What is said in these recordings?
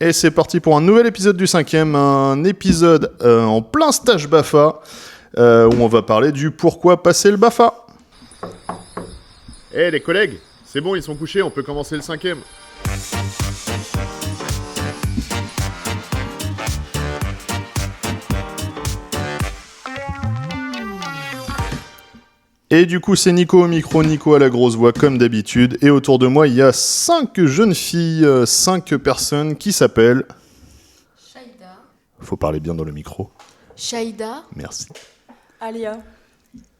Et c'est parti pour un nouvel épisode du 5e, un épisode en plein stage BAFA, où on va parler du pourquoi passer le BAFA. Les collègues, c'est bon, ils sont couchés, on peut commencer le 5e. Et du coup, c'est Nico au micro, Nico à la grosse voix, comme d'habitude. Et autour de moi, il y a 5 jeunes filles, 5 personnes qui s'appellent... Shaïda. Faut parler bien dans le micro. Shaïda. Merci. Alia.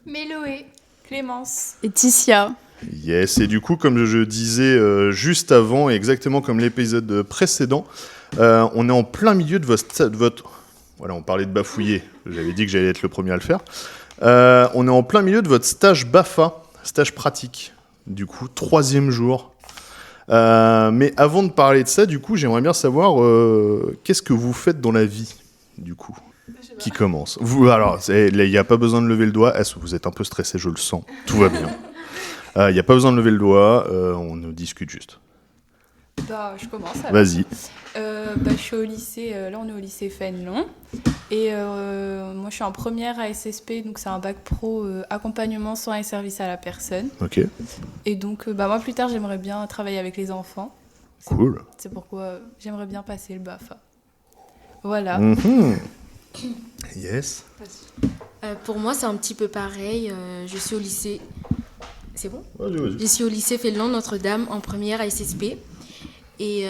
Méloé. Clémence. Et Ticia. Yes, et du coup, comme je disais juste avant, et exactement comme l'épisode précédent, on est en plein milieu de votre... Voilà, on parlait de bafouiller. J'avais dit que j'allais être le premier à le faire. On est en plein milieu de votre stage BAFA, stage pratique, du coup, 3e jour. Mais avant de parler de ça, du coup, j'aimerais bien savoir qu'est-ce que vous faites dans la vie, du coup, qui commence. Vous, alors, il n'y a pas besoin de lever le doigt. Vous êtes un peu stressé, je le sens. Tout va bien. Il n'y a pas besoin de lever le doigt, on discute juste. Je commence alors. Vas-y. Je suis au lycée, là on est au lycée Fénelon. Et moi je suis en première à SSP, donc c'est un bac pro accompagnement, soins et services à la personne. Ok. Et donc moi plus tard j'aimerais bien travailler avec les enfants. Cool. C'est pourquoi j'aimerais bien passer le BAFA. Voilà. Mm-hmm. Yes. Pour moi, c'est un petit peu pareil. Je suis au lycée. C'est bon ? Vas-y. Je suis au lycée Fénelon Notre-Dame en première à SSP. Et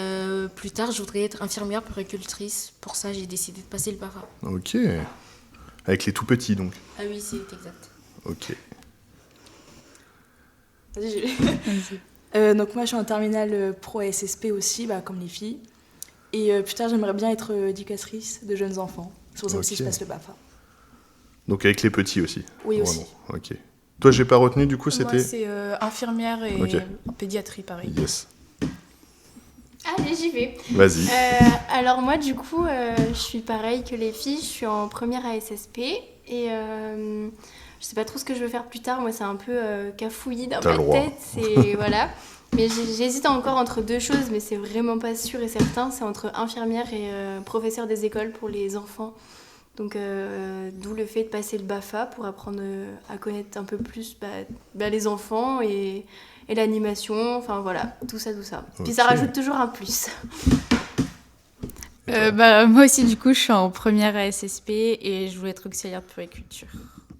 plus tard, je voudrais être infirmière puéricultrice. Pour ça, j'ai décidé de passer le BAFA. Ok. Avec les tout petits, donc. Ah oui, c'est exact. Ok. Vas-y. Donc moi je suis en terminale pro à SSP aussi, comme les filles. Et plus tard j'aimerais bien être éducatrice de jeunes enfants. C'est pour ça aussi que je passe le BAFA. Donc avec les petits aussi. Oui, Vraiment. aussi. Ok. Toi, j'ai pas retenu, du coup, c'était... Moi c'est infirmière et Ok. en pédiatrie pareil. Yes. Allez, j'y vais. Vas-y. Alors moi, du coup, je suis pareil que les filles. Je suis en première à SSP. Et je sais pas trop ce que je veux faire plus tard. Moi, c'est un peu cafouillis dans T'as ma le droit. tête. C'est, voilà. Mais j'hésite encore entre deux choses, mais c'est vraiment pas sûr et certain. C'est entre infirmière et professeur des écoles pour les enfants. Donc, d'où le fait de passer le BAFA pour apprendre à connaître un peu plus les enfants et l'animation, enfin voilà, tout ça. Ok. Puis ça rajoute toujours un plus. Moi aussi, du coup, je suis en première à SSP et je voulais être auxiliaire de puériculture.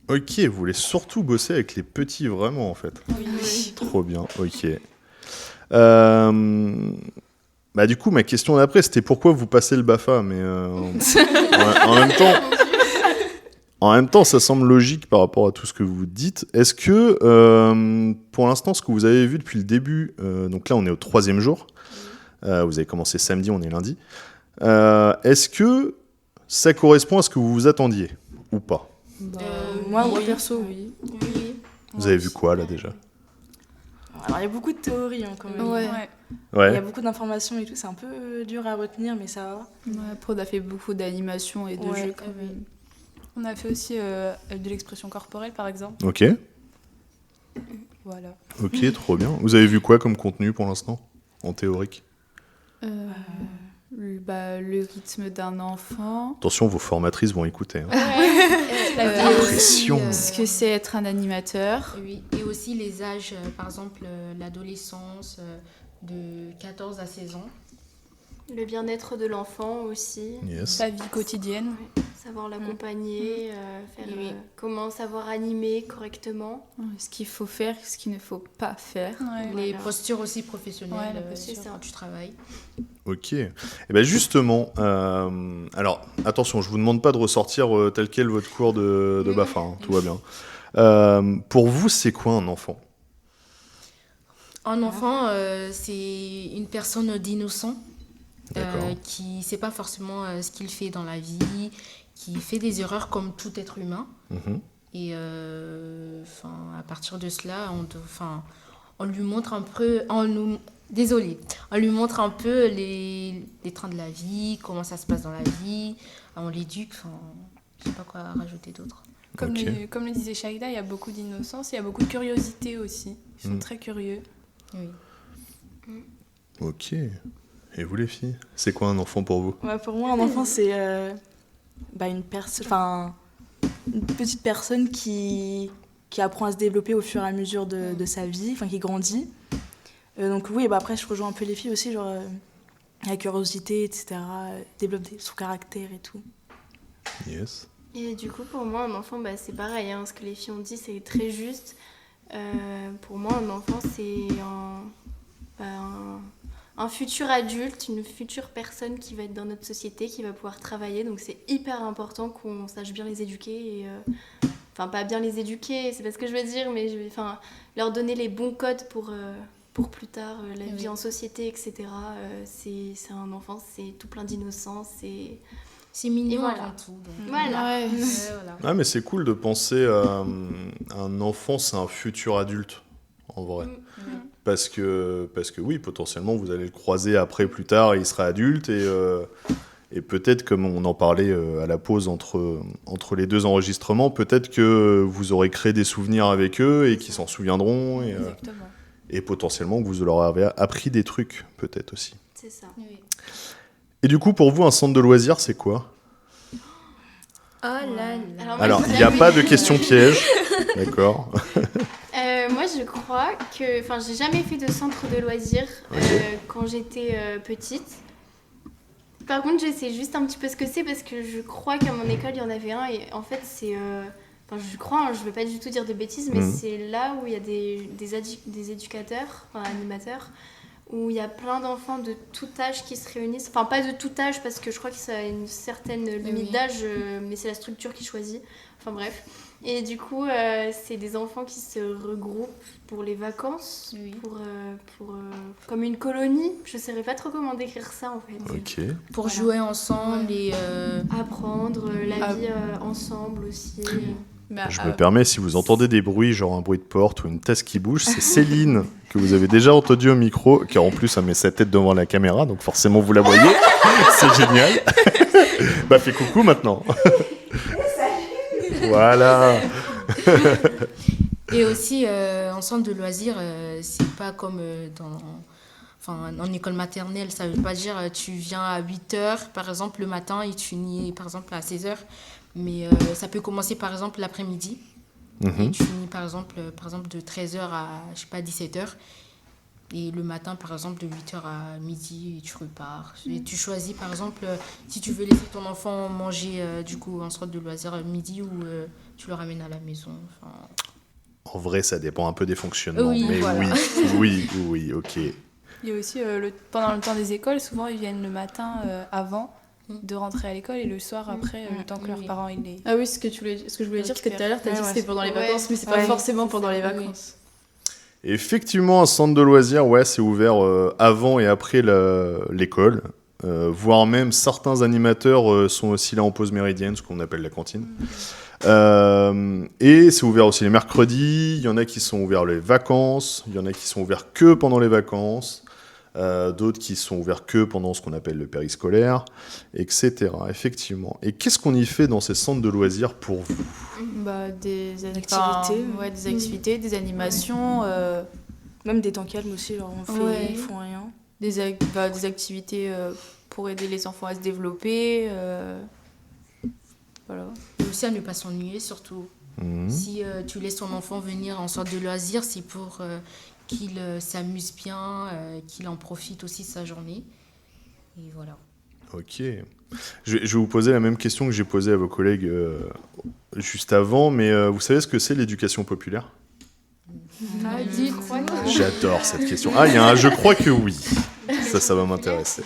Ok, vous voulez surtout bosser avec les petits, vraiment, en fait. Oui. Trop bien, ok. Du coup, ma question d'après, c'était pourquoi vous passez le BAFA, mais en même temps, ça semble logique par rapport à tout ce que vous dites. Est-ce que, pour l'instant, ce que vous avez vu depuis le début, donc là, on est au 3e jour, vous avez commencé samedi, on est lundi, est-ce que ça correspond à ce que vous vous attendiez, ou pas ? Moi oui. perso. Oui. Oui. Vous avez vu quoi, là, déjà ? Alors il y a beaucoup de théories quand même. Ouais. Il y a Ouais. beaucoup d'informations et tout, c'est un peu dur à retenir mais ça va. Ouais, après, on a fait beaucoup d'animation et de Ouais. jeux quand même. On a fait aussi de l'expression corporelle par exemple. Ok, Voilà. ok, trop bien. Vous avez vu quoi comme contenu, pour l'instant, en théorique ? Le rythme d'un enfant. Attention, vos formatrices vont écouter. Hein. La pression. Ce que c'est être un animateur. Oui, et aussi les âges, par exemple l'adolescence, de 14 à 16 ans. Le bien-être de l'enfant aussi. Yes. Sa vie quotidienne. Savoir l'accompagner, Oui. comment savoir animer correctement. Ce qu'il faut faire, ce qu'il ne faut pas faire. Les Voilà. postures aussi professionnelles Ouais, la posture. quand tu travailles. Ok. Et ben justement, alors attention, je vous demande pas de ressortir tel quel votre cours de BAFA, hein, tout va bien. Pour vous, c'est quoi un enfant ? Un enfant, c'est une personne d'innocent D'accord. qui ne sait pas forcément ce qu'il fait dans la vie, qui fait des erreurs comme tout être humain. Mhm. Et à partir de cela, on lui montre un peu... On lui montre un peu les trains de la vie, comment ça se passe dans la vie. On l'éduque, je ne sais pas quoi rajouter d'autre. Comme, Ok. comme le disait Shaïda, il y a beaucoup d'innocence, il y a beaucoup de curiosité aussi. Ils sont très curieux. Oui. Ok. Et vous les filles, c'est quoi un enfant pour vous? Pour moi, un enfant, c'est une petite personne qui apprend à se développer au fur et à mesure de sa vie, qui grandit. Donc oui, après, je rejoins un peu les filles aussi, genre la curiosité, etc., développer son caractère et tout. Yes. Et du coup, pour moi, un enfant, c'est pareil, hein, ce que les filles ont dit, c'est très juste. Pour moi, un enfant, c'est un futur adulte, une future personne qui va être dans notre société, qui va pouvoir travailler. Donc c'est hyper important qu'on sache bien les éduquer. Et, pas bien les éduquer, c'est pas ce que je veux dire, mais leur donner les bons codes pour plus tard, la vie en société, etc. C'est un enfant, c'est tout plein d'innocence. C'est mignon voilà. avant tout. Donc. Voilà. Ouais. Voilà. Ah, mais c'est cool de penser à un enfant, c'est un futur adulte, en vrai. Parce que oui, potentiellement, vous allez le croiser après, plus tard, et il sera adulte, et peut-être, comme on en parlait à la pause entre les deux enregistrements, peut-être que vous aurez créé des souvenirs avec eux, et qu'ils s'en souviendront, Exactement. et potentiellement que vous leur avez appris des trucs, peut-être aussi. C'est ça. Oui. Et du coup, pour vous, un centre de loisirs, c'est quoi? Oh là là. Alors, il n'y a pas de question piège, d'accord? Moi, je crois que... j'ai jamais fait de centre de loisirs quand j'étais petite. Par contre, je sais juste un petit peu ce que c'est parce que je crois qu'à mon école, il y en avait un. Et en fait, c'est... je crois, je ne veux pas du tout dire de bêtises, mais c'est là où il y a des éducateurs, animateurs, où il y a plein d'enfants de tout âge qui se réunissent. Enfin, pas de tout âge parce que je crois que ça a une certaine limite d'âge, mais c'est la structure qui choisit. Enfin, bref. Et du coup, c'est des enfants qui se regroupent pour les vacances, comme une colonie. Je ne saurais pas trop comment décrire ça, en fait. Ok. Pour jouer ensemble et... Apprendre la vie ensemble aussi. Je me permets, si vous entendez des bruits, genre un bruit de porte ou une tasse qui bouge, c'est Céline, que vous avez déjà entendu au micro, car en plus elle met sa tête devant la caméra, donc forcément vous la voyez. C'est génial. Fais coucou maintenant. Voilà. Et aussi, en centre de loisirs, c'est pas comme en école maternelle, ça veut pas dire tu viens à 8h, par exemple, le matin, et tu finis, par exemple, à 16h. Mais ça peut commencer, par exemple, l'après-midi. Et tu finis, par exemple, de 13h à, 17h. Et le matin, par exemple, de 8h à midi, et tu repars. Et tu choisis, par exemple, si tu veux laisser ton enfant manger, en centre de loisirs midi, ou tu le ramènes à la maison. En vrai, ça dépend un peu des fonctionnements. Oui, mais voilà. oui, ok. Il y a aussi, pendant le temps des écoles, souvent ils viennent le matin avant de rentrer à l'école et le soir après, le temps que leurs parents ils les... Ah oui, ce que je voulais dire, parce que tout à l'heure, tu as dit que c'était pendant les vacances, mais c'est pas forcément pendant les vacances. Effectivement, un centre de loisirs, c'est ouvert avant et après l'école. Voire même certains animateurs sont aussi là en pause méridienne, ce qu'on appelle la cantine. Et c'est ouvert aussi les mercredis, il y en a qui sont ouverts les vacances, il y en a qui sont ouverts que pendant les vacances, d'autres qui sont ouverts que pendant ce qu'on appelle le périscolaire, etc. Effectivement. Et qu'est-ce qu'on y fait dans ces centres de loisirs pour vous? Des activités. des activités, des animations. Même des temps calmes aussi, genre ils font rien. Des activités pour aider les enfants à se développer. Voilà. Et aussi à ne pas s'ennuyer, surtout. Si tu laisses ton enfant venir en centre de loisirs, c'est pour qu'il s'amuse bien, qu'il en profite aussi de sa journée. Et voilà. Ok. Je vais vous poser la même question que j'ai posée à vos collègues juste avant, mais vous savez ce que c'est l'éducation populaire? J'adore cette question. Ah, il y a un je crois que oui. Ça va m'intéresser.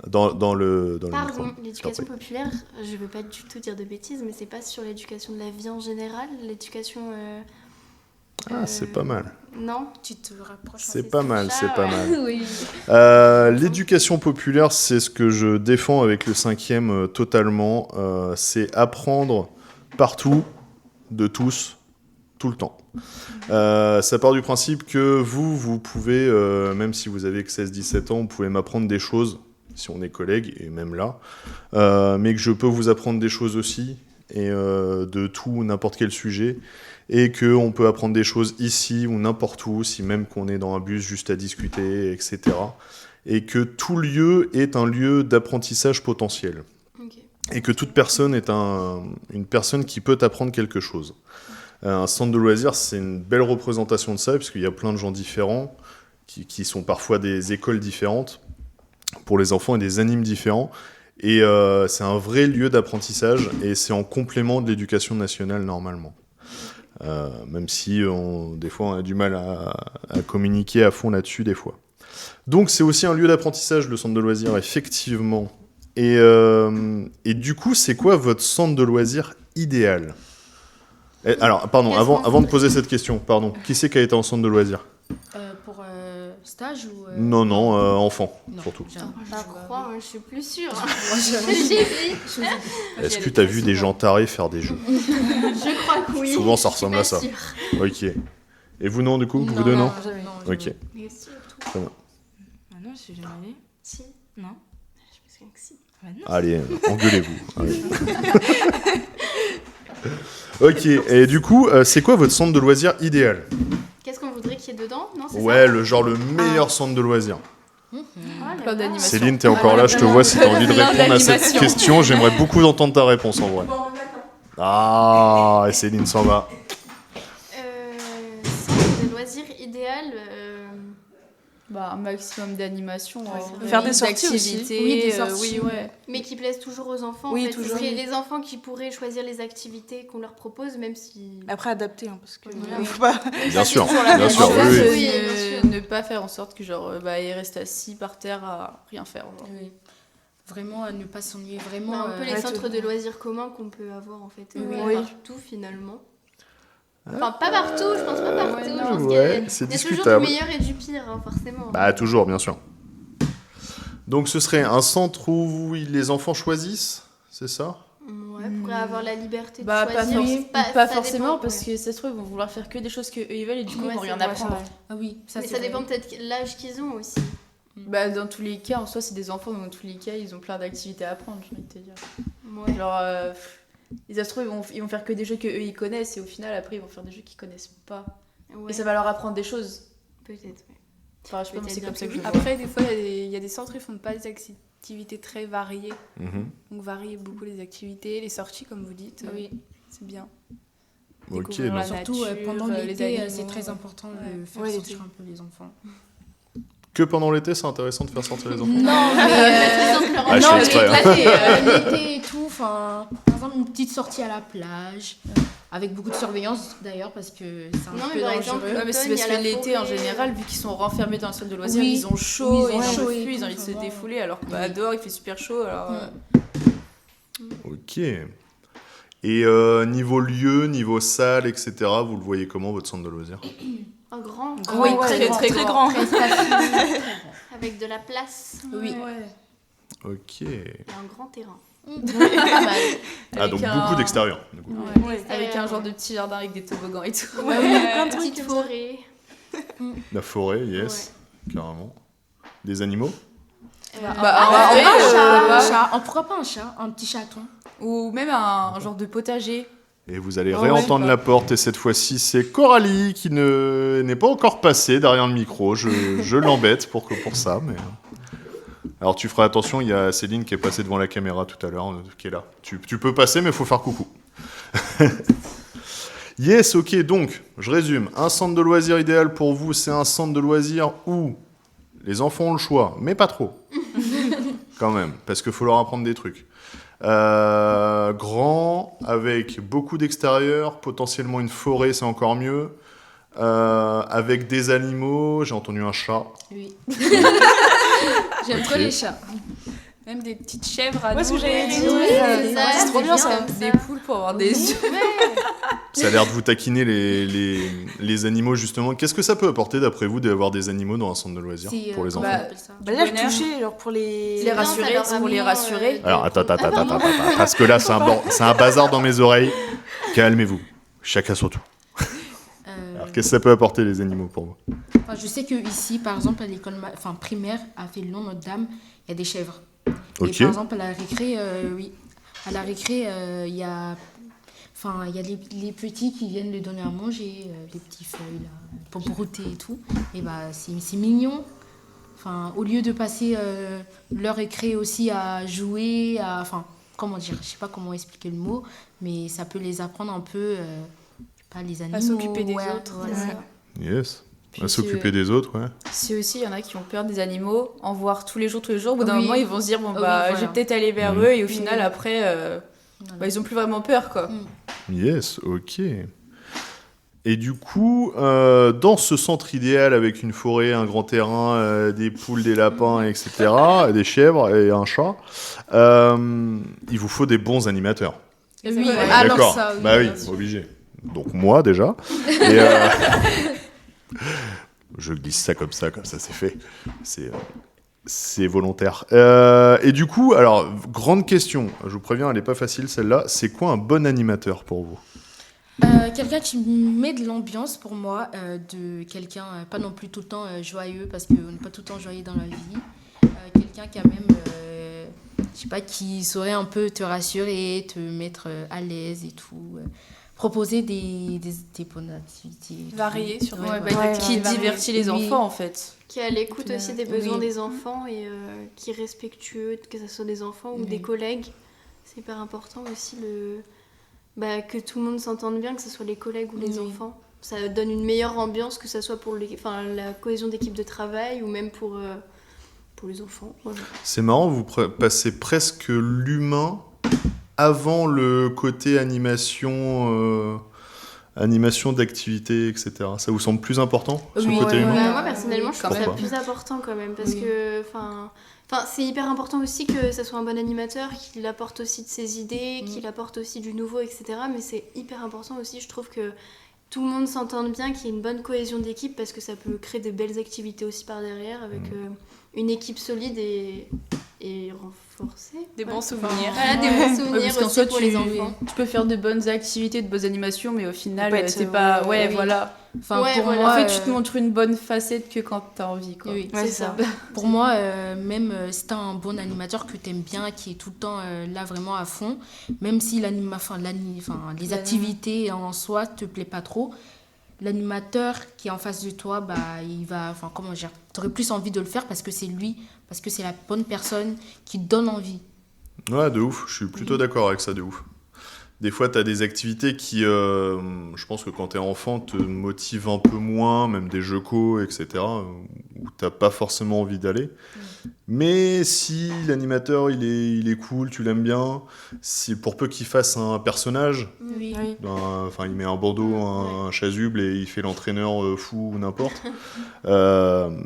Dans le Pardon, micro. l'éducation populaire, je veux pas du tout dire de bêtises, mais c'est pas sur l'éducation de la vie en général, l'éducation... c'est pas mal. Non, Tu te rapproches. C'est pas mal, ça, c'est pas ouais. mal. Oui. L'éducation populaire, c'est ce que je défends avec le 5e totalement. C'est apprendre partout, de tous, tout le temps. Ça part du principe que vous pouvez, même si vous avez que 16-17 ans, vous pouvez m'apprendre des choses, si on est collègues, et même là, mais que je peux vous apprendre des choses aussi, et de tout, n'importe quel sujet, et qu'on peut apprendre des choses ici ou n'importe où, si même qu'on est dans un bus juste à discuter, etc. et que tout lieu est un lieu d'apprentissage potentiel. Ok. Et que toute personne est une personne qui peut apprendre quelque chose. Un centre de loisirs, c'est une belle représentation de ça, puisqu'il y a plein de gens différents, qui sont parfois des écoles différentes pour les enfants et des animes différents. Et c'est un vrai lieu d'apprentissage, et c'est en complément de l'éducation nationale normalement. Même si des fois on a du mal à communiquer à fond là-dessus des fois. Donc c'est aussi un lieu d'apprentissage, le centre de loisirs, effectivement. Et du coup, c'est quoi votre centre de loisirs idéal ? Alors, pardon, avant de poser cette question, pardon, qui c'est qui a été en centre de loisirs ? Pour stage ou... Non, enfant, Non, surtout. j'ai- Je crois, je suis plus sûre. je- Est-ce que tu as vu des gens tarés faire des jeux ? Je crois que oui. Souvent, ça Je suis ressemble pas à ça. sûre. Ok. Et vous, non, du coup ? Vous deux, non ? jamais. Ok. Mais surtout. Ah non, je suis jamais allée. Si. Non. Je me souviens que si. Ah bah non. Allez, engueulez-vous. Allez. Ok, et du coup, c'est quoi votre centre de loisirs idéal ? Qu'est-ce qu'on voudrait qu'il y ait dedans? Non, c'est Ouais, ça? le meilleur centre de loisirs. Oh là Plein là. d'animations. Céline, t'es encore là, je te vois si t'as envie de Plein répondre à cette d'animations. question. J'aimerais beaucoup entendre ta réponse en vrai. Ah, et Céline s'en va. Centre de loisirs idéal. Bah, un maximum d'animation. Faire des sorties d'activités. Oui, des sorties. Oui, ouais. Mais qui plaisent toujours aux enfants. Oui, en fait. toujours. Ce serait les enfants qui pourraient choisir les activités qu'on leur propose, même si. Après, adapter, hein, parce que Oui. faut pas. Bien sûr, toujours la bien même sûr, chose. oui, oui. Oui, bien sûr. Ne pas faire en sorte que genre il reste assis par terre à rien faire. Genre. Oui. Vraiment, à ne pas s'ennuyer. Vraiment. Bah, un peu les ouais, centres tout. de loisirs communs qu'on peut avoir en fait Oui. partout finalement. Enfin, pas partout, je pense pas partout. je pense qu'il Ouais, c'est y a toujours discutable. du meilleur et du pire, hein, forcément. Bah, toujours, bien sûr. Donc, ce serait un centre où les enfants choisissent, c'est ça ? Ouais, pourrait avoir la liberté de Bah, pas, choisir. pas ça forcément, dépend, parce ouais. que ça se trouve, ils vont vouloir faire que des choses qu'eux ils veulent et du coup, Ouais, ils vont c'est rien vrai, apprendre. Ah oui, ça Mais c'est ça vrai. dépend peut-être l'âge qu'ils ont aussi. Bah, dans tous les cas, en soi, c'est des enfants, donc dans tous les cas, ils ont plein d'activités à apprendre, j'ai envie de te dire. Ouais. Genre, ça se trouve, ils vont faire que des jeux qu'eux ils connaissent et au final, après, ils vont faire des jeux qu'ils connaissent pas. Ouais, Et ça va leur apprendre des choses. peut-être. Ouais. Enfin, je sais pas, mais c'est Peut-être comme ça que bien je que vois. Après, des fois, il y a des centres qui font pas des activités très variées. Donc, varier beaucoup les activités, les sorties, comme vous dites. Oui. C'est bien. Ok, Découvrir la donc Surtout nature, pendant les l'été, animaux. c'est très important de faire Ouais, sortir l'été. un peu les enfants. que pendant l'été, c'est intéressant de faire sortir les enfants. Non, Ah, je fais exprès, hein. l'été et tout, enfin, par exemple une petite sortie à la plage, avec beaucoup de surveillance d'ailleurs parce que c'est un Non, mais peu par dangereux. exemple, Ouais, mais c'est L'automne, parce il y a que la l'été, en forêt. général, vu qu'ils sont renfermés dans le centre de loisirs, Oui. ils ont chaud, Oui, ils ils ont en chaud peuvent et plus, ils tout, ont envie de se enfin, défouler, alors que bah, Oui. dehors, il fait super chaud. Alors, Ok. Et niveau lieu, niveau salle, etc., vous le voyez comment, votre centre de loisirs ? Un grand. Oui, très grand. Très spacieux. Avec de la place. Oui. Ok. Et un grand terrain. Ah, donc Avec beaucoup d'extérieur, du coup. Ouais, avec un genre de petit jardin avec des toboggans et tout. Plein de petites forêts. La forêt, yes, carrément. Des animaux ? Bah, Ah, ouais, un chat, bah, un chat. Pourquoi pas un chat, un petit chaton. Ou même un genre de potager. Et vous allez Ah réentendre ouais. la porte, et cette fois-ci, c'est Coralie qui n'est pas encore passée derrière le micro. Je l'embête pour ça, mais... Alors tu feras attention, il y a Céline qui est passée devant la caméra tout à l'heure, qui est là. Tu peux passer, mais il faut faire coucou. Yes, ok, donc, je résume. Un centre de loisirs idéal pour vous, c'est un centre de loisirs où les enfants ont le choix, mais pas trop. Quand même, parce qu'il faut leur apprendre des trucs. Grand, avec beaucoup d'extérieur, potentiellement une forêt, c'est encore mieux. Avec des animaux, j'ai entendu un chat. Oui. J'aime trop Ok. les chats. Même des petites chèvres à Moi, ce que nourrir. j'avais dit, Oui, ouais, ça, c'est trop bien ça. Des poules pour avoir des yeux. Ça a l'air de vous taquiner les animaux, justement. Qu'est-ce que ça peut apporter, d'après vous, d'avoir des animaux dans un centre de loisirs C'est, pour les comment enfants on appelle ça Bah là, je bonheur. touchais, genre pour les. Les rassurer, leur c'est pour les apprend, rassurer. Alors, attends, parce que là, c'est un bazar dans mes oreilles. Calmez-vous. Chacun son tour. Alors, qu'est-ce que ça peut apporter, les animaux, pour vous ? Enfin, je sais que ici, par exemple, à l'école primaire, à Fénelon, Notre-Dame, il y a des chèvres. Ok. Et par exemple, à la récré, oui. À la récré, il y a, les petits qui viennent lui donner à manger, les petits feuilles, là, pour brouter et tout. Et bah, c'est mignon. Enfin, au lieu de passer leur récré aussi à jouer, enfin, comment dire, je sais pas comment expliquer le mot, mais ça peut les apprendre un peu, pas les animaux. À s'occuper des ouais, autres. voilà. c'est ça. Yes. Puis À s'occuper c'est- des autres, ouais. C'est aussi, il y en a qui ont peur des animaux, en voir tous les jours. Au bout d'un Oui. moment, ils vont se dire, bon, Oui, bah, voilà. je vais peut-être aller vers Mhm. eux, et au final, Oui. après, Voilà. bah, ils ont plus vraiment peur, quoi. Yes, ok. Et du coup, dans ce centre idéal avec une forêt, un grand terrain, des poules, des lapins, etc., des chèvres et un chat, il vous faut des bons animateurs. Oui, Ouais. alors D'accord. ça, oui. Bah oui, bien sûr. obligé. Donc moi déjà. Et, je glisse ça, comme ça c'est fait. C'est volontaire. Et du coup, alors, grande question, je vous préviens, elle n'est pas facile celle-là. C'est quoi un bon animateur pour vous? Quelqu'un qui met de l'ambiance pour moi, de quelqu'un, pas non plus tout le temps joyeux, parce qu'on n'est pas tout le temps joyeux dans la vie. Quelqu'un qui a même, je sais pas, qui saurait un peu te rassurer, te mettre à l'aise et tout. Proposer des bonnes activités. Variés, surtout. Ouais, Ouais, ouais. qui Ouais. divertit les Oui. enfants, en fait. Qui est à l'écoute aussi des besoins Oui. des enfants et qui est respectueux, que ce soit des enfants ou Oui. des collègues. C'est hyper important aussi que tout le monde s'entende bien, que ce soit les collègues ou les Oui. enfants. Ça donne une meilleure ambiance, que ce soit pour la cohésion d'équipe de travail ou même pour les enfants. Voilà. C'est marrant, vous passez presque l'humain avant le côté animation d'activité, etc. Ça vous semble plus important, ce Oui, côté ouais, humain? ouais. Moi personnellement, je quand trouve ça même. plus important quand même parce Oui. que c'est hyper important aussi que ça soit un bon animateur, qu'il apporte aussi de ses idées, qu'il apporte aussi du nouveau, etc. Mais c'est hyper important aussi, je trouve que tout le monde s'entende bien, qu'il y ait une bonne cohésion d'équipe parce que ça peut créer de belles activités aussi par derrière avec une équipe solide et renforcée. Des Ouais. bons souvenirs. Voilà, des bons Ouais, souvenirs parce qu'en aussi soi, pour les enfants. tu peux faire de bonnes activités, de bonnes animations, mais au final, Faut pas être, c'est pas... Ouais, oui. voilà. Enfin, Ouais, pour voilà. moi, En fait, tu te montres une bonne facette que quand t'as envie, quoi. oui, Ouais, c'est c'est ça. ça. pour moi, même si t'as un bon animateur que t'aimes bien, qui est tout le temps là vraiment à fond, même si les activités en soi te plaît pas trop, l'animateur qui est en face de toi, bah, il va, enfin, comment dire, t'aurais plus envie de le faire parce que c'est lui, parce que c'est la bonne personne qui donne envie. Ouais, de ouf, je suis plutôt d'accord avec ça, de ouf. Des fois, tu as des activités qui, je pense que quand tu es enfant, te motivent un peu moins, même des jeux co, etc., où tu pas forcément envie d'aller. Mais si l'animateur, il est cool, tu l'aimes bien, pour peu qu'il fasse un personnage, Oui. Oui. enfin, il met un bandeau, un chasuble et il fait l'entraîneur fou ou n'importe,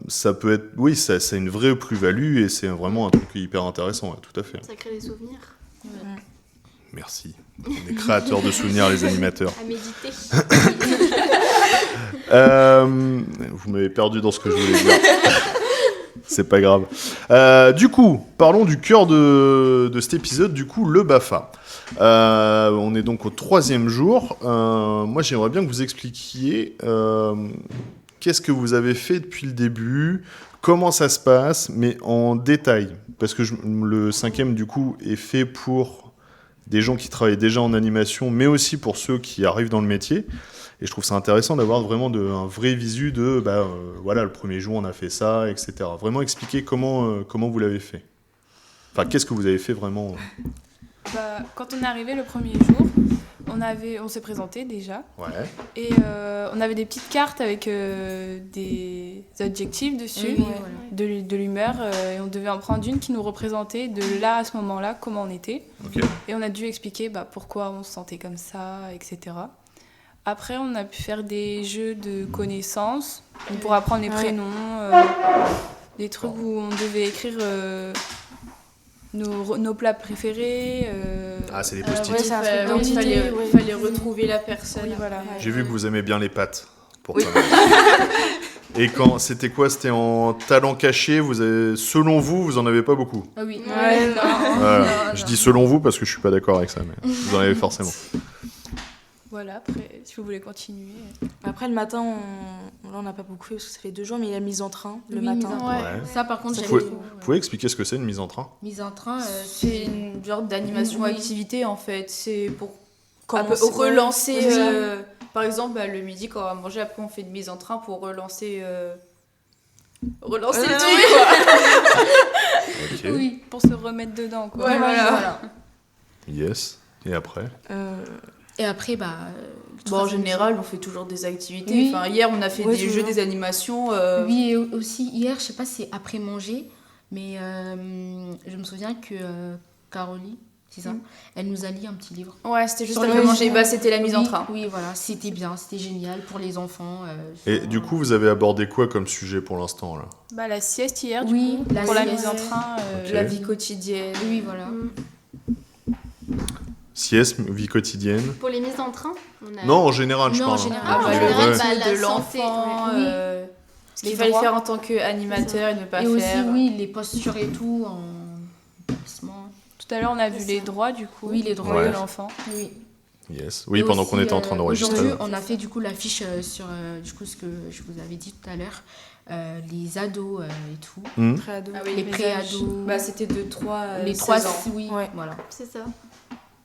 ça peut être... Oui, ça a une vraie plus-value et c'est vraiment un truc hyper intéressant, ouais, tout à fait. Ça crée des souvenirs Merci. On est créateurs de souvenirs, les animateurs. à méditer. Vous m'avez perdu dans ce que je voulais dire. C'est pas grave. Du coup, parlons du cœur de cet épisode, du coup, le BAFA. On est donc au 3e jour. Moi, j'aimerais bien que vous expliquiez qu'est-ce que vous avez fait depuis le début, comment ça se passe, mais en détail. Parce que le 5e, du coup, est fait pour des gens qui travaillent déjà en animation, mais aussi pour ceux qui arrivent dans le métier. Et je trouve ça intéressant d'avoir vraiment un vrai visu de, voilà, le premier jour, on a fait ça, etc. Vraiment expliquer comment vous l'avez fait. Enfin, qu'est-ce que vous avez fait vraiment Bah, quand on est arrivé le premier jour, on s'est présenté déjà. Ouais. Et on avait des petites cartes avec des adjectifs dessus, Oui, voilà. de l'humeur, et on devait en prendre une qui nous représentait de là à ce moment-là, comment on était. Ok. Et on a dû expliquer pourquoi on se sentait comme ça, etc. Après, on a pu faire des jeux de connaissances pour apprendre les Ouais. prénoms, des trucs où on devait écrire nos plats préférés. Ah, c'est les post-it. ouais, c'est un truc Il d'identité, fallait, ouais. fallait retrouver la personne. Oui, voilà. J'ai vu que vous aimez bien les pâtes. Pour Oui. ça. Et c'était quoi? C'était en talent caché. Selon vous, vous en avez pas beaucoup. Ah oui. Ouais, non. Voilà. Non, Je non. dis selon vous parce que je suis pas d'accord avec ça, mais vous en avez forcément. Voilà, après, si vous voulez continuer. Après, le matin, là, on n'a pas beaucoup fait parce que ça fait 2 jours, mais il y a mise en train le Oui, matin. mise en train. Ouais. Ça, par contre, Ça j'aime Vous beaucoup. pouvez expliquer ce que c'est une mise en train? Mise en train, C'est une genre d'animation Oui. activité en fait. C'est pour Commencer, relancer. ouais. Par exemple, le midi quand on va manger, après on fait une mise en train pour relancer relancer le Ouais, truc, quoi. Ok. Oui. Pour se remettre dedans, quoi. Ouais, voilà. Voilà. Yes. Et après Et après, bah. le Bon, en troisième général, on fait toujours des activités. Oui. Enfin, hier, on a fait Ouais, des toujours. jeux, des animations. Oui, et aussi hier, je sais pas si c'est après manger, mais je me souviens que Caroline, c'est ça, elle nous a lu un petit livre. Ouais, c'était juste Sur après le- manger. Bah, c'était la mise en Oui, train. Oui, voilà, c'était bien, c'était génial pour les enfants. Et du coup, vous avez abordé quoi comme sujet pour l'instant là? Bah, la sieste hier, Oui, du coup, la pour la sieste. mise en train. Ok. La vie quotidienne. Oui, voilà. Sieste, vie quotidienne. Pour les mises en train, on a... Non, en général, je Non, parle. en général. Ah, en bah, le général, Ouais. bah, rôle la de santé, l'enfant, oui. ce qu'il Les fallait droits. faire en tant qu'animateur et ne pas Et aussi, faire. oui, les postures et tout en établissement. Tout à l'heure, on a vu C'est les ça. droits, du coup, Oui, les droits. de Ouais. l'enfant. Oui. Yes. Oui, Et pendant aussi, qu'on était en train d'enregistrer. Aujourd'hui, on a fait du coup l'affiche sur du coup ce que je vous avais dit tout à l'heure, les ados et tout. Hmm. Préado. Ah oui, Les les pré-ados. Bah, c'était de 3 les 3, ans. oui, Ouais. voilà. C'est ça.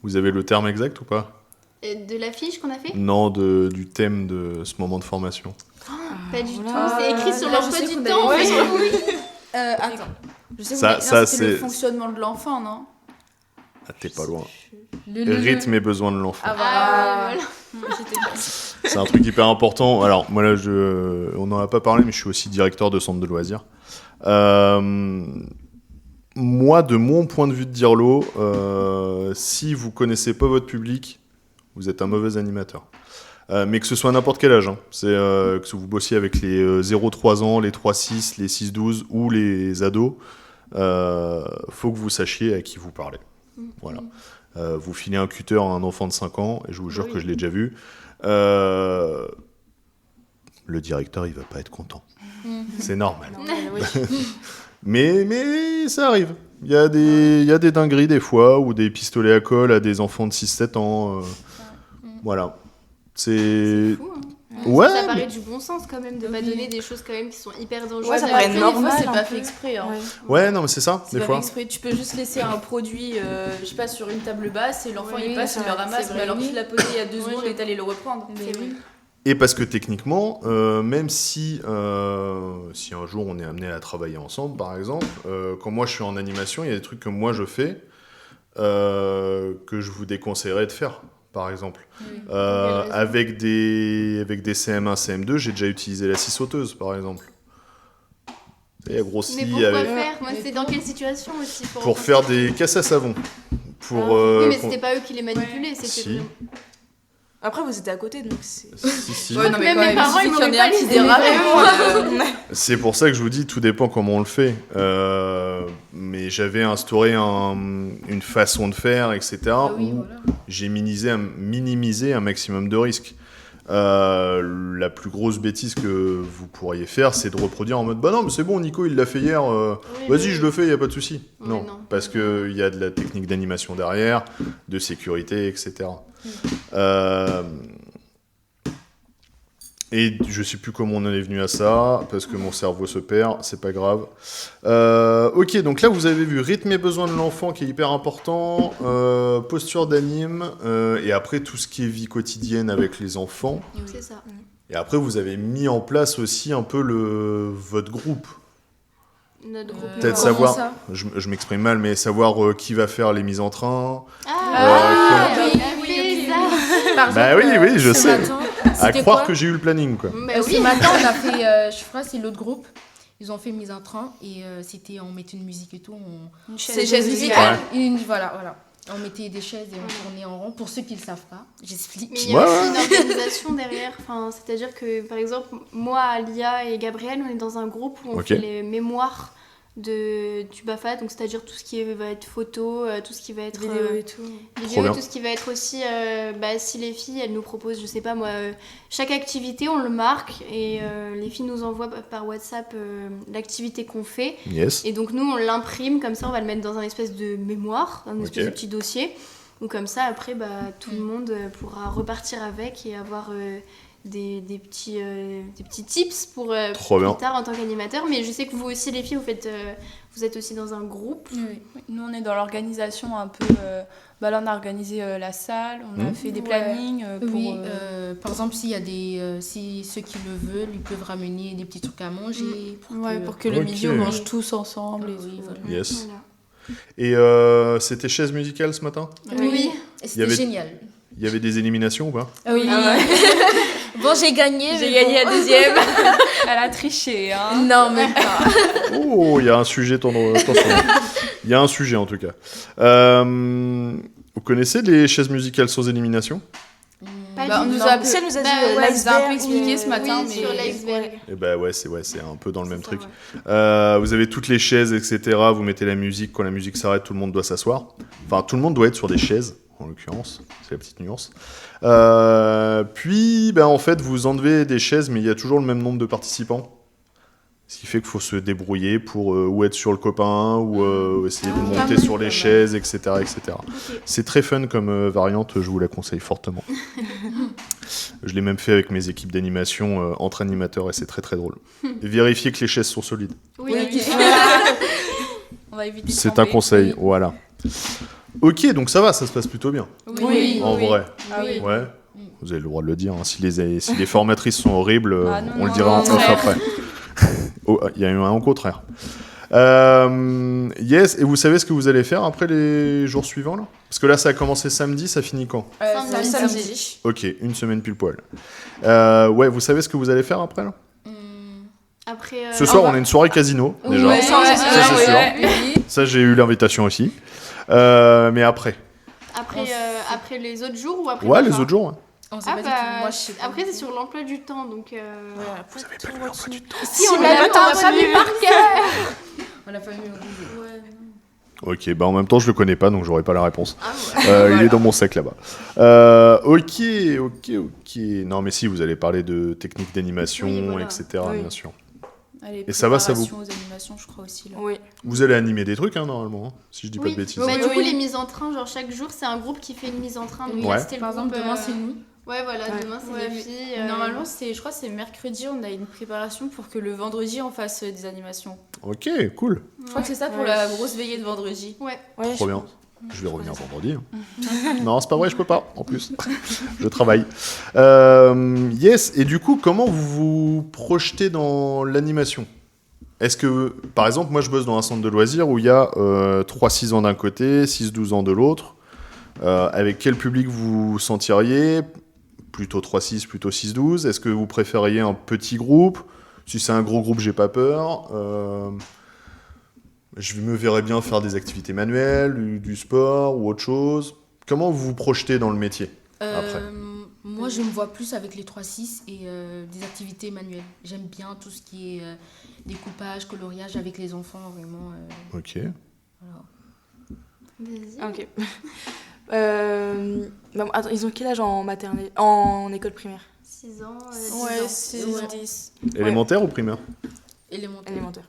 Vous avez le terme exact ou pas? Et de l'affiche qu'on a fait Non, du thème de ce moment de formation. Pas du voilà. tout, c'est écrit sur Là, je l'emploi sais du qu'on temps. avait- mais oui. Attends. Je sais Ça- que ça, c'était le c'est- fonctionnement de l'enfant, non? Ah, t'es pas loin. Le Rythme et besoins de l'enfant. Ah, Ah, voilà. C'est un truc hyper important. Alors, moi là, on n'en a pas parlé, mais je suis aussi directeur de centre de loisirs. Moi, de mon point de vue de Dirlo, si vous connaissez pas votre public, vous êtes un mauvais animateur. Mais que ce soit à n'importe quel âge, hein. C'est que vous bossiez avec les 0-3 ans, les 3-6, les 6-12 ou les ados, faut que vous sachiez à qui vous parlez. Voilà. Vous filez un cutter à un enfant de 5 ans, et je vous jure Oui. que je l'ai déjà vu. Le directeur, il va pas être content. C'est normal. Mais ça arrive. Il y a des dingueries des fois, ou des pistolets à colle à des enfants de 6-7 ans. Voilà. C'est... Fou, hein. Ouais, Ça paraît du bon sens quand même de pas donner des choses quand même qui sont hyper dangereuses. Ouais, ça mais paraît après, des normal, fois, c'est un pas peu. fait exprès. Hein. Ouais. Ouais, non, mais c'est ça, C'est des pas fois. fait exprès. Tu peux juste laisser un produit, je sais pas, sur une table basse et l'enfant Oui, il passe, c'est il le vrai, ramasse, c'est mais vrai, alors oui. qu'il l'a posé il y a 2 secondes Ouais, et est allé le reprendre. Mais oui. Et parce que techniquement, même si un jour on est amené à travailler ensemble, par exemple, quand moi je suis en animation, il y a des trucs que moi je fais que je vous déconseillerais de faire, par exemple. Avec des CM1, CM2, j'ai déjà utilisé la scie sauteuse, par exemple. Il y a gros Mais scie pourquoi avec... faire Moi, c'est dans quelle situation aussi Pour faire des casses à savon. Pour, Oui, mais pour- c'était pas eux qui les manipulaient, c'était Si. vraiment- Après, vous étiez à côté, donc c'est. Si, si. Ouais, non, mais Même quand mes même, parents, il ils suffit qu'il y en ait m'auraient un pas qui laissé dérape. C'est pour ça que je vous dis, tout dépend comment on le fait. Mais j'avais instauré une façon de faire, etc., Ah oui, où voilà. j'ai minimisé un maximum de risques. La plus grosse bêtise que vous pourriez faire, c'est de reproduire en mode « Bah non, mais c'est bon, Nico, il l'a fait hier, Oui, vas-y, oui. je le fais, il n'y a pas de souci. Ouais, Non, non. parce qu'il y a de la technique d'animation derrière, de sécurité, etc. Et je sais plus comment on en est venu à ça, parce que mon cerveau se perd, c'est pas grave. Ok, donc là vous avez vu rythme et besoin de l'enfant qui est hyper important, posture d'anime, et après tout ce qui est vie quotidienne avec les enfants. C'est ça. Et après vous avez mis en place aussi un peu votre groupe. Notre groupe. Peut-être Comment savoir, ça je m'exprime mal, mais savoir qui va faire les mises en train. Ah, Euh, oui, oui, oui, ok. ça. Par Bah exemple, oui, je ce sais. matin, À c'était croire quoi que j'ai eu le planning, quoi. Bah Ce oui. matin, on a fait, je crois, c'est l'autre groupe. Ils ont fait mise en train et c'était, on mettait une musique et tout. Une C'est chaise musicale. Voilà. On mettait des chaises et on tournait en rond. Pour ceux qui ne le savent pas, j'explique. Mais il y a Ouais, aussi une organisation derrière. Enfin, c'est-à-dire que, par exemple, moi, Alia et Gabriel, on est dans un groupe où on Ok. fait les mémoires du BAFA, donc c'est-à-dire tout ce qui va être photo, tout ce qui va être Vidéo et tout. vidéo, bien. tout ce qui va être aussi, si les filles, elles nous proposent, je sais pas moi, chaque activité, on le marque et les filles nous envoient par WhatsApp l'activité qu'on fait. Yes. Et donc nous, on l'imprime, comme ça, on va le mettre dans un espèce de mémoire, un espèce Ok. de petit dossier. Donc comme ça, après, tout le monde pourra repartir avec et avoir des petits tips pour Trop plus bien. tard en tant qu'animateur. Mais je sais que vous aussi, les filles, vous êtes aussi dans un groupe. Oui. Nous, on est dans l'organisation un peu. Là, on a organisé la salle, on a fait des Ouais. plannings pour. Oui, par exemple, s'il y a si ceux qui le veulent, ils peuvent ramener des petits trucs à manger. Pour que le Ok. midi, on mange tous ensemble. Ah et oui, tout. voilà. Yes. Voilà. Et c'était chaise musicale ce matin? Oui, Il y c'était avait- génial. Il y avait des éliminations ou pas? Oui. Bon, j'ai gagné. J'ai mais gagné bon. la deuxième. Elle a triché, hein. Non, même pas. Oh, il y a un sujet, attention. Il y a un sujet en tout cas. Vous connaissez les chaises musicales sans élimination? Pas Bah, on du nous tout. a un peu- Si elle nous a dit Bah, ouais, elle nous a un peu l'iceberg, expliqué ce matin, Oui, mais. sur l'iceberg. Eh ben ouais, c'est un peu dans le même C'est ça, truc. ouais. Vous avez toutes les chaises, etc. Vous mettez la musique. Quand la musique s'arrête, tout le monde doit s'asseoir. Enfin, tout le monde doit être sur des chaises, en l'occurrence. C'est la petite nuance. Puis, en fait, vous enlevez des chaises, mais il y a toujours le même nombre de participants. Ce qui fait qu'il faut se débrouiller pour ou être sur le copain, ou essayer de Ah, monter pas sur mal, les pas chaises, etc. etc. Ok. C'est très fun comme variante, je vous la conseille fortement. Je l'ai même fait avec mes équipes d'animation entre animateurs et c'est très très drôle. Et vérifiez que les chaises sont solides. Oui, Oui. ok. On va éviter de C'est un tomber. conseil, voilà. Ok, donc ça va, ça se passe plutôt bien. Oui. En vrai. Ah oui. Ouais. Vous avez le droit de le dire. hein. Si les formatrices sont horribles, Ah non, on le non, dira en au off contraire. après. Oh, il y a eu un au contraire. Yes, et vous savez ce que vous allez faire après les jours suivants là? Parce que là, ça a commencé samedi, ça finit quand? Samedi. Ok, une semaine pile poil. Ouais, vous savez ce que vous allez faire après là? Après, Ce soir, on a une soirée casino, déjà. Ouais, ça, c'est sûr. Oui. Ça, j'ai eu l'invitation aussi. Mais après? après les autres jours ou après Ouais, le les soir autres jours. Ouais. On sait Ah pas du bah, tout. Moi, je sais pas. après c'est sur l'emploi du temps donc. Vous avez pas lu l'emploi du temps. Si on l'a pas vu par cœur. On l'a pas mis au bout. Ok, en même temps, je le connais pas, donc j'aurai pas la réponse. Ah ouais. Il est dans mon sac là-bas. Ok. Non, mais si, vous allez parler de techniques d'animation, Oui, voilà. etc., Oui. bien sûr. Allez, Et ça va, ça vous- préparation aux animations, je crois aussi. Là. Oui. Vous allez animer des trucs, hein, normalement, hein, si je dis pas Oui, de bêtises. bah, du coup Oui. les mises en train, genre chaque jour c'est un groupe qui fait une mise en train. Donc Ouais. là, c'était le Par exemple, groupe, demain, c'est nous. Ouais, voilà, Ouais. demain c'est Ouais, les mais filles. Normalement, je crois que c'est mercredi, on a une préparation pour que le vendredi, on fasse des animations. Ok, cool. Je crois que c'est ça pour Ouais. la grosse veillée de vendredi. Ouais. Ouais, Trop bien. Je vais revenir vendredi. hein. Non, c'est pas vrai, je peux pas, en plus. Je travaille. Yes, et du coup, comment vous vous projetez dans l'animation? Est-ce que, par exemple, moi je bosse dans un centre de loisirs où il y a 3-6 ans d'un côté, 6-12 ans de l'autre. Avec quel public vous vous sentiriez? Plutôt 3-6, plutôt 6-12? Est-ce que vous préfériez un petit groupe? Si c'est un gros groupe, j'ai pas peur. Je me verrais bien faire des activités manuelles, du sport ou autre chose. Comment vous vous projetez dans le métier? Après. Moi, je me vois plus avec les 3-6 et des activités manuelles. J'aime bien tout ce qui est découpage, coloriage avec les enfants, vraiment. Ok. Voilà. Vas-y. Ok. Attends, ils ont quel âge en maternelle, en école primaire? 6 ans. 10 Ouais, ans. 6, Ouais. 10. Élémentaire ou primaire? Élémentaire. Élémentaire.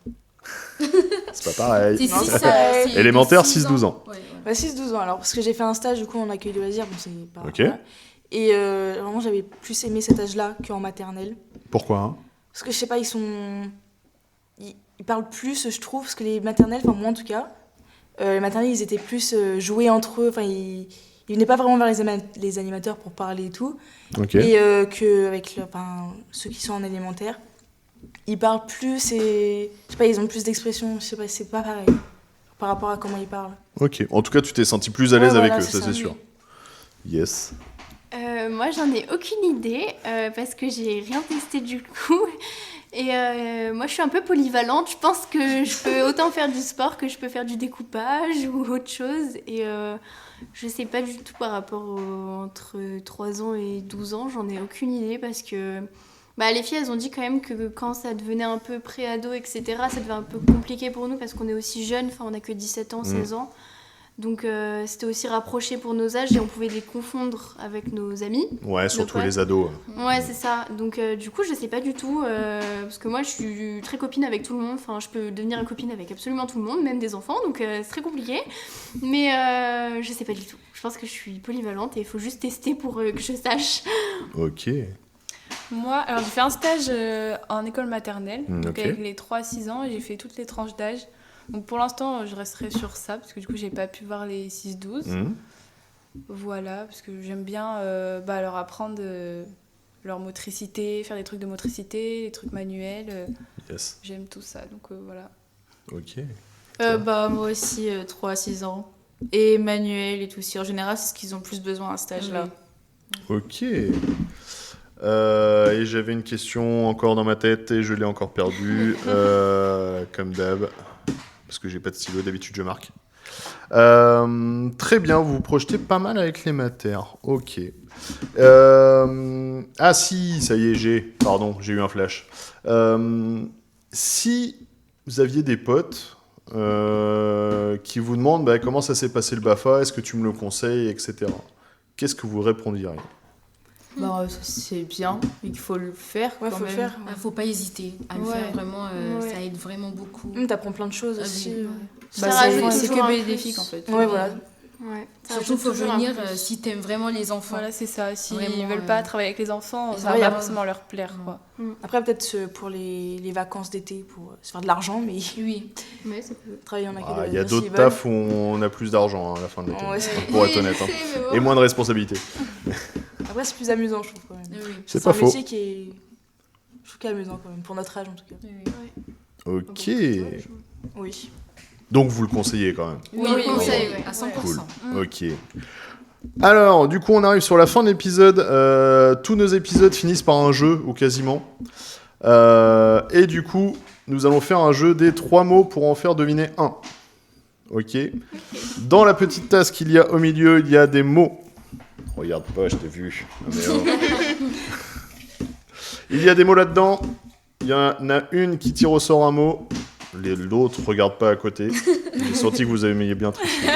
C'est pas pareil. C'est Non, 6 c'est pareil. Élémentaire, 6-12 ans. Ouais, ouais. Bah 6-12 ans alors, parce que j'ai fait un stage du coup en accueil de loisirs, bon c'est pas... Ok. voilà. Et vraiment j'avais plus aimé cet âge-là qu'en maternelle. Pourquoi hein? Parce que je sais pas, ils parlent plus, je trouve, parce que les maternelles, enfin moi en tout cas, les maternelles ils étaient plus joués entre eux, enfin ils venaient pas vraiment vers les animateurs pour parler et tout. Ok. Et qu'avec ceux qui sont en élémentaire, ils parlent plus et je sais pas, ils ont plus d'expression, je sais pas, c'est pas pareil par rapport à comment ils parlent. Ok. En tout cas, tu t'es senti plus à l'aise Ouais, avec voilà, eux, c'est ça ça, c'est sûr. Yes. Moi, j'en ai aucune idée parce que j'ai rien testé du coup. Et moi, je suis un peu polyvalente. Je pense que je peux autant faire du sport que je peux faire du découpage ou autre chose. Et je sais pas du tout par rapport entre 3 ans et 12 ans. J'en ai aucune idée parce que les filles, elles ont dit quand même que quand ça devenait un peu pré-ado, etc., ça devenait un peu compliqué pour nous parce qu'on est aussi jeunes. Enfin, on a que 17 ans, 16 ans. Donc c'était aussi rapproché pour nos âges et on pouvait les confondre avec nos amis. Ouais, surtout ouais. les ados. Ouais, c'est ça. Donc du coup, je sais pas du tout parce que moi, je suis très copine avec tout le monde. Enfin, je peux devenir une copine avec absolument tout le monde, même des enfants. Donc c'est très compliqué. Mais je sais pas du tout. Je pense que je suis polyvalente et il faut juste tester pour que je sache. Ok. Moi, alors j'ai fait un stage en école maternelle, donc Ok. avec les 3-6 ans, et j'ai fait toutes les tranches d'âge. Donc pour l'instant, je resterai sur ça, parce que du coup, j'ai pas pu voir les 6-12. Voilà, parce que j'aime bien leur apprendre leur motricité, faire des trucs de motricité, des trucs manuels. Yes. J'aime tout ça, donc voilà. Ok. Moi aussi, 3 à 6 ans. Et manuel et tout aussi. En général, c'est ce qu'ils ont plus besoin à cet âge-là. Ok. Et j'avais une question encore dans ma tête et je l'ai encore perdue, comme d'hab, parce que j'ai pas de stylo, d'habitude je marque. Très bien, vous vous projetez pas mal avec les matères. Ok. Ah si, ça y est, j'ai eu un flash. Si vous aviez des potes qui vous demandent comment ça s'est passé le BAFA, est-ce que tu me le conseilles, etc. Qu'est-ce que vous répondiez? C'est bien, mais qu'il faut le faire. Ouais, quand faut le même. faire. Faut pas hésiter à le Ouais. faire, vraiment, Ouais. ça aide vraiment beaucoup. T'apprends plein de choses Ah aussi. oui. Ça rajoute C'est toujours un que plus. bénéfique en fait. Ouais, voilà. Ouais. Ça Surtout, rajoute faut toujours un venir plus. si t'aimes vraiment les enfants. Voilà, c'est ça. S'ils Vraiment, veulent pas travailler avec les enfants, ça Ouais, va y a- pas forcément leur plaire, quoi. Après, peut-être pour les vacances d'été, pour se faire de l'argent, mais Oui. Ouais, ça peut. travailler en académie. Il y a aussi, d'autres ils veulent. tafs où on a plus d'argent à la fin de l'été, Ouais, c'est- pour être honnête. Et moins de responsabilités. Après, c'est plus amusant, je trouve, quand même. Oui. C'est pas un faux. métier qui est... Je trouve qu'il est amusant, quand même, pour notre âge, en tout cas. Ok. Oui. Donc vous le conseillez quand même. Oui, Oui, on conseille, oui. à 100%. Cool. Ok. Alors, du coup, on arrive sur la fin de l'épisode. Tous nos épisodes finissent par un jeu, ou quasiment. Et du coup, nous allons faire un jeu des 3 mots pour en faire deviner un. Ok. Dans la petite tasse qu'il y a au milieu, il y a des mots. Regarde pas, je t'ai vu. Ah, mais oh. Il y a des mots là-dedans. Il y en a une qui tire au sort un mot. L'autre regarde pas à côté. J'ai senti que vous aimiez bien tricher.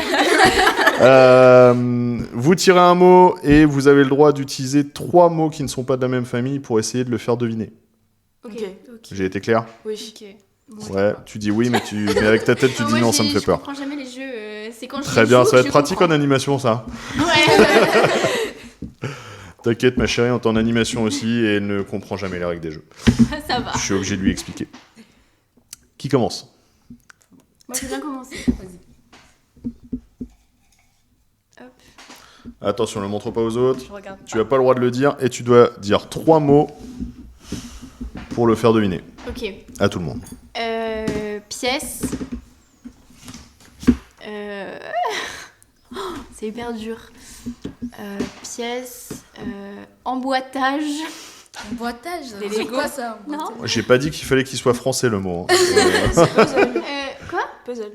Vous tirez un mot et vous avez le droit d'utiliser 3 mots qui ne sont pas de la même famille pour essayer de le faire deviner. Ok. J'ai été clair? Oui. Ok. Ouais, tu dis oui, mais avec ta tête, tu dis non, ça me fait peur. Je comprends jamais les jeux. C'est quand je Très les bien, joue ça va que être je pratique en comprends. animation, ça. Ouais. T'inquiète, ma chérie, on est en animation aussi et elle ne comprend jamais les règles des jeux. Ça va. Je suis obligé de lui expliquer. Qui commence? Moi, j'ai bien commencé. Attention, ne le montre pas aux autres. Je regarde. Tu n'as pas le droit de le dire et tu dois dire 3 mots pour le faire deviner. Ok. À tout le monde. Pièce. Oh, c'est hyper dur. Pièce. Emboîtage. Emboîtage, Des c'est Lego. quoi ça? Non. J'ai pas dit qu'il fallait qu'il soit français le mot. hein. Quoi? Puzzle.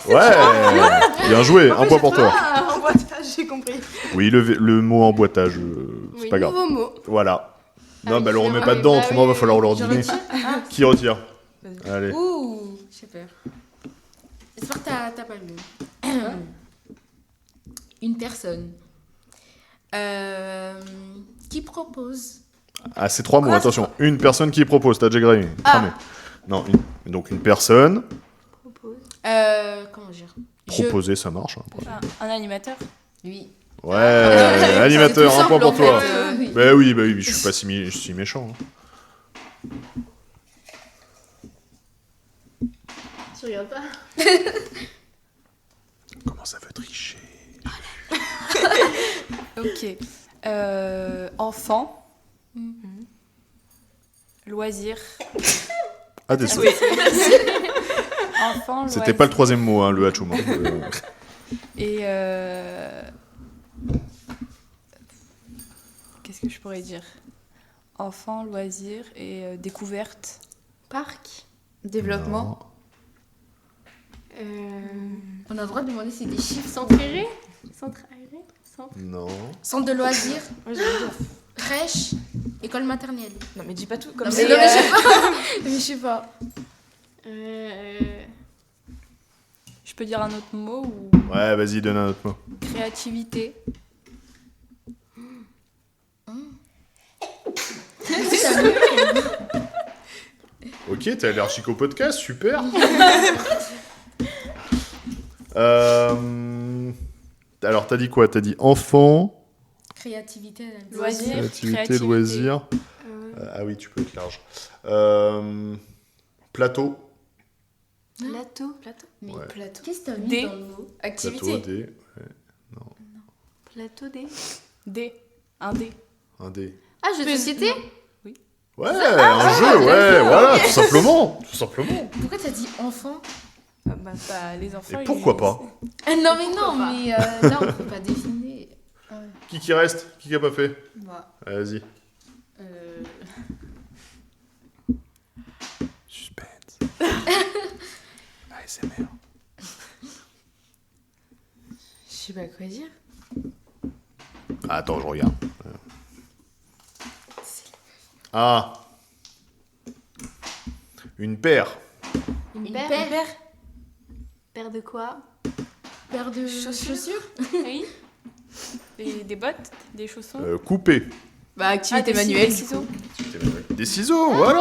Ouais, bien joué, un point pour toi. Ah, emboîtage, j'ai compris. Oui, le mot emboîtage, c'est Oui, pas grave. nouveau mot. Voilà. Ah Non, oui, bah le c'est remets vrai. pas dedans, Bah autrement oui, va falloir le je redîner. retire. Qui retire? Allez. Ouh, j'ai peur. J'espère que t'as pas lu. Une personne qui propose. Ah, c'est 3 mots, Quoi, attention. Une personne qui propose, t'as déjà gravé. Ah. 3 mots. Non, donc une personne. Comment dire? Proposer, ça marche. hein, après. Un animateur. Oui. Ouais, animateur, C'est tout un point simple, pour en toi. fait, oui. Bah oui, je suis pas si méchant. hein. Tu regardes pas? Comment ça veut tricher? Ok. Enfant. Loisir. Ah, désolé. Enfant, C'était pas le 3e mot, hein, le hachoum. Et qu'est-ce que je pourrais dire? Enfant, loisir et découverte. Parc. Développement. On a le droit de demander si c'est des chiffres. Centre aéré. Centre aéré. Centre. Non. Centre de loisirs, Ouais, j'allais dire. crèche, école maternelle. Non, mais dis pas tout. Comme Non, ça. mais je sais pas. Mais je sais pas. Je peux dire un autre mot ou Ouais, vas-y, donne un autre mot. créativité. Ok, t'es allergique au podcast, super. Alors, t'as dit quoi? T'as dit enfant, Créativité, elle a dit. Loisirs. créativité, créativité. loisirs. Ah oui, tu peux être large. Plateau. Plateau. Mais Ouais. plateau. Qu'est-ce que t'as mis Des- dans le mot Plateau, Activité. D. Plateau des. D. Un D. Un D. Ah, jeu de société. Ouais, un jeu, ouais, voilà, tout simplement. Tout simplement. Pourquoi t'as dit enfant? Ah bah, Bah, les enfants. Et pourquoi pas? Non, mais non, mais là, on peut pas deviner. Qui reste? Qui a pas fait? Moi. Vas-y. Euh, Suspense. ASMR. Je sais pas quoi dire. Attends, je regarde. Ah. Une paire. Une paire. paire. Paire de quoi? Paire de chaussures. Oui. Des bottes, des chaussons. Coupé. Bah, activité des manuelle. ciseaux. Des ciseaux, voilà.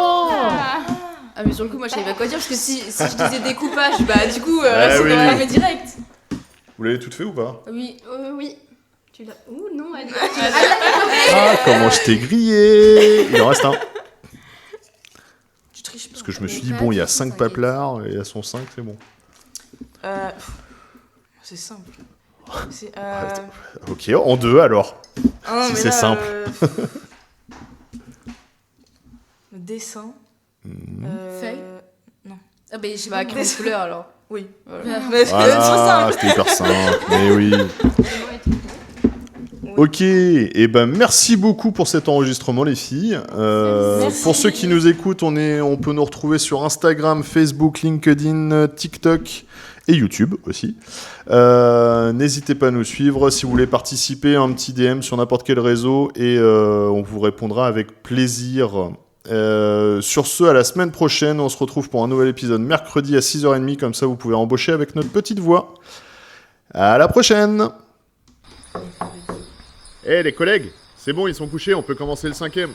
Ah, mais sur le coup, moi, je savais pas quoi dire parce que si je disais découpage, bah, du coup, Ah c'est oui. dans la main direct. Vous l'avez toutes fait ou pas? Oui. Oui. Tu l'as. Ouh, non, elle. Ah, comment je t'ai grillé. Il en reste un. Tu triches pas. Parce que je me suis dit, bon, il y a 5 paplards, et elles sont 5, c'est bon. C'est simple. C'est, Ok, en 2 alors. ah non, Si mais c'est là, simple. Le dessin. Feuille. Ah, ben, j'ai Bah, pas quelle couleur alors? Oui. Voilà. Mais c'est trop Voilà, simple. c'était hyper simple, mais oui. Ok, et ben merci beaucoup pour cet enregistrement les filles. Merci. Pour ceux qui nous écoutent, on peut nous retrouver sur Instagram, Facebook, LinkedIn, TikTok et YouTube aussi. N'hésitez pas à nous suivre. Si vous voulez participer, un petit DM sur n'importe quel réseau et on vous répondra avec plaisir. Sur ce, à la semaine prochaine, on se retrouve pour un nouvel épisode mercredi à 6h30, comme ça vous pouvez embaucher avec notre petite voix. À la prochaine! Eh les collègues, c'est bon, ils sont couchés, on peut commencer le 5e.